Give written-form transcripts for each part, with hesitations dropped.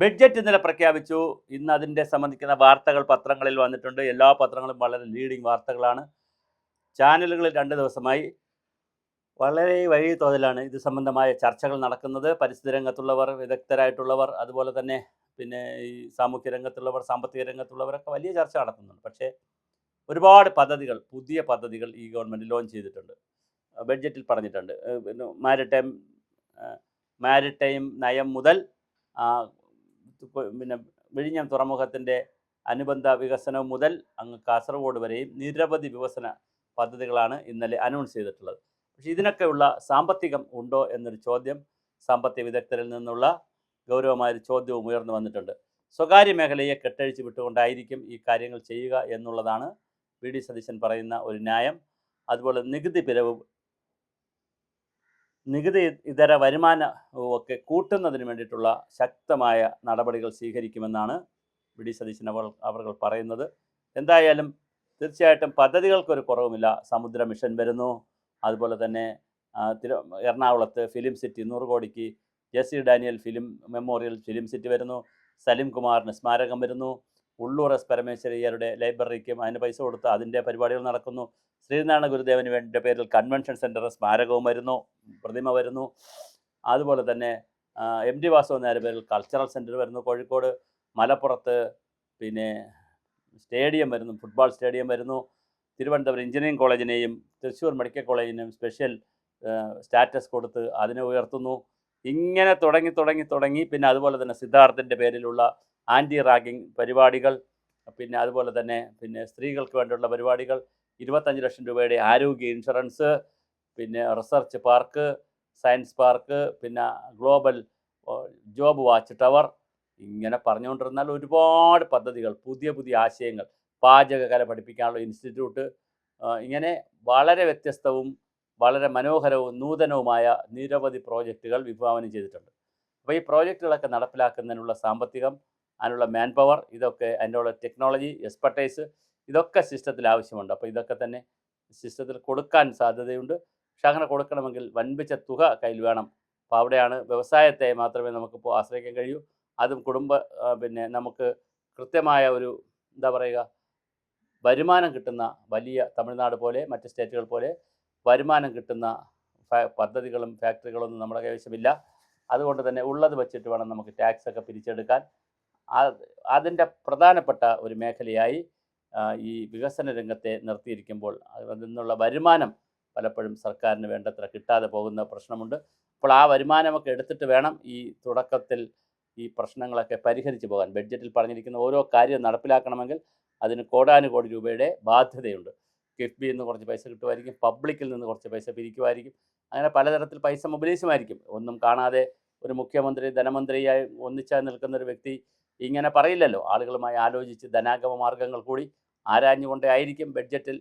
Budget ഇന്നലെ പ്രഖ്യാപിച്ചു. ഇന്ന് അതിൻ്റെ സംബന്ധിക്കുന്ന വാർത്തകൾ പത്രങ്ങളിൽ വന്നിട്ടുണ്ട്. എല്ലാ പത്രങ്ങളും വളരെ ലീഡിംഗ് വാർത്തകളാണ്. ചാനലുകളിൽ 2 ദിവസമായി വളരെ വലിയ തോതിലാണ് ഇത് സംബന്ധമായ ചർച്ചകൾ നടക്കുന്നത്. പരിസ്ഥിതി രംഗത്തുള്ളവർ, വിദഗ്ധരായിട്ടുള്ളവർ, അതുപോലെ തന്നെ പിന്നെ ഈ സാമൂഹ്യ രംഗത്തുള്ളവർ, സാമ്പത്തിക രംഗത്തുള്ളവരൊക്കെ വലിയ ചർച്ച നടത്തുന്നുണ്ട്. പക്ഷേ ഒരുപാട് പദ്ധതികൾ, പുതിയ പദ്ധതികൾ ഈ ഗവൺമെൻറ് ലോഞ്ച് ചെയ്തിട്ടുണ്ട്. ബഡ്ജറ്റിൽ പറഞ്ഞിട്ടുണ്ട്. പിന്നെ മാരിടൈം നയം മുതൽ പിന്നെ വിഴിഞ്ഞം തുറമുഖത്തിൻ്റെ അനുബന്ധ വികസനം മുതൽ അങ്ങ് കാസർഗോഡ് വരെയും നിരവധി വികസന പദ്ധതികളാണ് ഇന്നലെ അനൗൺസ് ചെയ്തിട്ടുള്ളത്. പക്ഷേ ഇതിനൊക്കെയുള്ള സാമ്പത്തികം ഉണ്ടോ എന്നൊരു ചോദ്യം സാമ്പത്തിക വിദഗ്ധരിൽ നിന്നുള്ള ഗൗരവമായൊരു ചോദ്യവും ഉയർന്നു വന്നിട്ടുണ്ട്. സ്വകാര്യ മേഖലയെ കെട്ടഴിച്ച് വിട്ടുകൊണ്ടായിരിക്കും ഈ കാര്യങ്ങൾ ചെയ്യുക എന്നുള്ളതാണ് വി ഡി സതീശൻ പറയുന്ന ഒരു ന്യായം. അതുപോലെ നികുതി ഇതര വരുമാനവും ഒക്കെ കൂട്ടുന്നതിന് വേണ്ടിയിട്ടുള്ള ശക്തമായ നടപടികൾ സ്വീകരിക്കുമെന്നാണ് വി ഡി സതീശൻ അവർ പറയുന്നത്. എന്തായാലും തീർച്ചയായിട്ടും പദ്ധതികൾക്കൊരു കുറവുമില്ല. സമുദ്ര മിഷൻ വരുന്നു. അതുപോലെ തന്നെ എറണാകുളത്ത് ഫിലിം സിറ്റി 100 കോടിക്ക് J C Daniel memorial film city വരുന്നു. സലിം കുമാറിന് സ്മാരകം വരുന്നു. ഉള്ളൂർ എസ് പരമേശ്വരയ്യരുടെ ലൈബ്രറിക്കും അതിന് പൈസ കൊടുത്ത് അതിൻ്റെ പരിപാടികൾ നടക്കുന്നു. ശ്രീനാരായണ ഗുരുദേവന് വേണ്ട പേരിൽ കൺവെൻഷൻ സെൻറ്റർ സ്മാരകവും വരുന്നു, പ്രതിമ വരുന്നു. അതുപോലെ തന്നെ എം ടി വാസുദേവൻ നായരുടെ പേരിൽ കൾച്ചറൽ സെൻറ്റർ വരുന്നു കോഴിക്കോട്. മലപ്പുറത്ത് പിന്നെ സ്റ്റേഡിയം വരുന്നു, ഫുട്ബോൾ സ്റ്റേഡിയം വരുന്നു. തിരുവനന്തപുരം എഞ്ചിനീയറിംഗ് കോളേജിനെയും തൃശ്ശൂർ മെഡിക്കൽ കോളേജിനെയും സ്പെഷ്യൽ സ്റ്റാറ്റസ് കൊടുത്ത് അതിനെ ഉയർത്തുന്നു. ഇങ്ങനെ തുടങ്ങി പിന്നെ അതുപോലെ തന്നെ സിദ്ധാർത്ഥൻ്റെ പേരിലുള്ള ആൻറ്റി റാഗിങ് പരിപാടികൾ, പിന്നെ അതുപോലെ തന്നെ സ്ത്രീകൾക്ക് വേണ്ടിയുള്ള പരിപാടികൾ, 25 ലക്ഷം രൂപയുടെ ആരോഗ്യ ഇൻഷുറൻസ്, പിന്നെ റിസർച്ച് പാർക്ക്, സയൻസ് പാർക്ക്, പിന്നെ ഗ്ലോബൽ ജോബ് വാച്ച് ടവർ. ഇങ്ങനെ പറഞ്ഞുകൊണ്ടിരുന്നാൽ ഒരുപാട് പദ്ധതികൾ, പുതിയ ആശയങ്ങൾ, പാചകകല പഠിപ്പിക്കാനുള്ള ഇൻസ്റ്റിറ്റ്യൂട്ട്, ഇങ്ങനെ വളരെ വ്യത്യസ്തവും വളരെ മനോഹരവും നൂതനവുമായ നിരവധി പ്രോജക്റ്റുകൾ വിഭാവനം ചെയ്തിട്ടുണ്ട്. അപ്പോൾ ഈ പ്രോജക്റ്റുകളൊക്കെ നടപ്പിലാക്കുന്നതിനുള്ള സാമ്പത്തികം, അതിനുള്ള മാൻ പവർ, ഇതൊക്കെ അതിനുള്ള ടെക്നോളജി, എക്സ്പെർട്ടൈസ്, ഇതൊക്കെ സിസ്റ്റത്തിൽ ആവശ്യമുണ്ട്. അപ്പോൾ ഇതൊക്കെ തന്നെ സിസ്റ്റത്തിൽ കൊടുക്കാൻ സാധ്യതയുണ്ട്. പക്ഷെ അങ്ങനെ കൊടുക്കണമെങ്കിൽ വൻപിച്ച തുക കയ്യിൽ വേണം. അപ്പോൾ അവിടെയാണ് വ്യവസായത്തെ മാത്രമേ നമുക്കിപ്പോൾ ആശ്രയിക്കാൻ കഴിയൂ. അതും നമുക്ക് കൃത്യമായ ഒരു വരുമാനം കിട്ടുന്ന, വലിയ തമിഴ്നാട് പോലെ മറ്റ് സ്റ്റേറ്റുകൾ പോലെ വരുമാനം കിട്ടുന്ന പദ്ധതികളും ഫാക്ടറികളൊന്നും നമ്മുടെ കൈവശമില്ല. അതുകൊണ്ട് തന്നെ ഉള്ളത് വെച്ചിട്ട് വേണം നമുക്ക് ടാക്സൊക്കെ പിരിച്ചെടുക്കാൻ. അതിൻ്റെ പ്രധാനപ്പെട്ട ഒരു മേഖലയായി ഈ വികസന രംഗത്തെ നിർത്തിയിരിക്കുമ്പോൾ അതിൽ നിന്നുള്ള വരുമാനം പലപ്പോഴും സർക്കാരിന് വേണ്ടത്ര കിട്ടാതെ പോകുന്ന പ്രശ്നമുണ്ട്. അപ്പോൾ ആ വരുമാനമൊക്കെ എടുത്തിട്ട് വേണം ഈ തുടക്കത്തിൽ ഈ പ്രശ്നങ്ങളൊക്കെ പരിഹരിച്ചു പോകാൻ. ബഡ്ജറ്റിൽ പറഞ്ഞിരിക്കുന്ന ഓരോ കാര്യം നടപ്പിലാക്കണമെങ്കിൽ അതിന് കോടാനുകോടി രൂപയുടെ ബാധ്യതയുണ്ട്. കിഫ്ബിയിൽ നിന്ന് കുറച്ച് പൈസ കിട്ടുമായിരിക്കും, പബ്ലിക്കിൽ നിന്ന് കുറച്ച് പൈസ പിരിക്കുമായിരിക്കും, അങ്ങനെ പലതരത്തിൽ പൈസ മൊബിലൈസുമായിരിക്കും. ഒന്നും കാണാതെ ഒരു മുഖ്യമന്ത്രി ധനമന്ത്രിയായി ഒന്നിച്ചാൽ നിൽക്കുന്നൊരു വ്യക്തി ഇങ്ങനെ പറയില്ലല്ലോ. ആളുകളുമായി ആലോചിച്ച് ധനാഗമ മാർഗങ്ങൾ കൂടി ആരാഞ്ഞുകൊണ്ടേ ആയിരിക്കും ബഡ്ജറ്റിൽ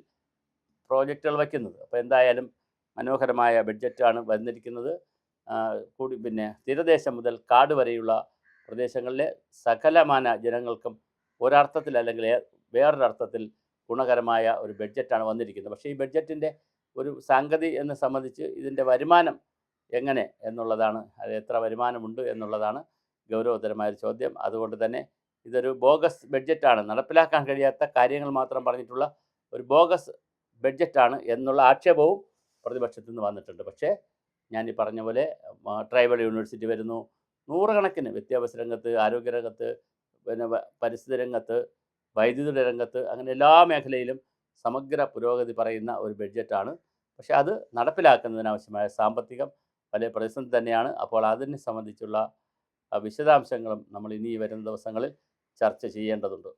പ്രോജക്റ്റുകൾ വയ്ക്കുന്നത്. അപ്പോൾ എന്തായാലും മനോഹരമായ ബഡ്ജറ്റാണ് വന്നിരിക്കുന്നത്. തീരദേശം മുതൽ കാട് വരെയുള്ള പ്രദേശങ്ങളിലെ സകലമാന ജനങ്ങൾക്കും ഒരർത്ഥത്തിൽ അല്ലെങ്കിൽ വേറൊരർത്ഥത്തിൽ ഗുണകരമായ ഒരു ബഡ്ജറ്റാണ് വന്നിരിക്കുന്നത്. പക്ഷേ ഈ ബഡ്ജറ്റിൻ്റെ ഒരു സംഗതി എന്നെ സംബന്ധിച്ച് ഇതിൻ്റെ വരുമാനം എങ്ങനെ എന്നുള്ളതാണ്, അത് എത്ര വരുമാനമുണ്ട് എന്നുള്ളതാണ് ഗൗരവതരമായൊരു ചോദ്യം. അതുകൊണ്ട് തന്നെ ഇതൊരു ബോഗസ് ബഡ്ജറ്റാണ്, നടപ്പിലാക്കാൻ കഴിയാത്ത കാര്യങ്ങൾ മാത്രം പറഞ്ഞിട്ടുള്ള ഒരു ബോഗസ് ബഡ്ജറ്റാണ് എന്നുള്ള ആക്ഷേപവും പ്രതിപക്ഷത്തു നിന്ന് വന്നിട്ടുണ്ട്. പക്ഷേ ഞാൻ ഈ പറഞ്ഞ പോലെ ട്രൈബൽ യൂണിവേഴ്സിറ്റി വരുന്നു, നൂറുകണക്കിന് വിദ്യാഭ്യാസ രംഗത്ത്, ആരോഗ്യരംഗത്ത്, പരിസ്ഥിതി രംഗത്ത്, വൈദ്യുതി രംഗത്ത്, അങ്ങനെ എല്ലാ മേഖലയിലും സമഗ്ര പുരോഗതി പറയുന്ന ഒരു ബഡ്ജറ്റാണ്. പക്ഷേ അത് നടപ്പിലാക്കുന്നതിനാവശ്യമായ സാമ്പത്തികം വലിയ പ്രതിസന്ധി തന്നെയാണ്. അപ്പോൾ അതിനെ സംബന്ധിച്ചുള്ള വിശദാംശങ്ങളും നമ്മൾ ഇനി വരുന്ന ദിവസങ്ങളിൽ ചർച്ച ചെയ്യേണ്ടതുണ്ട്.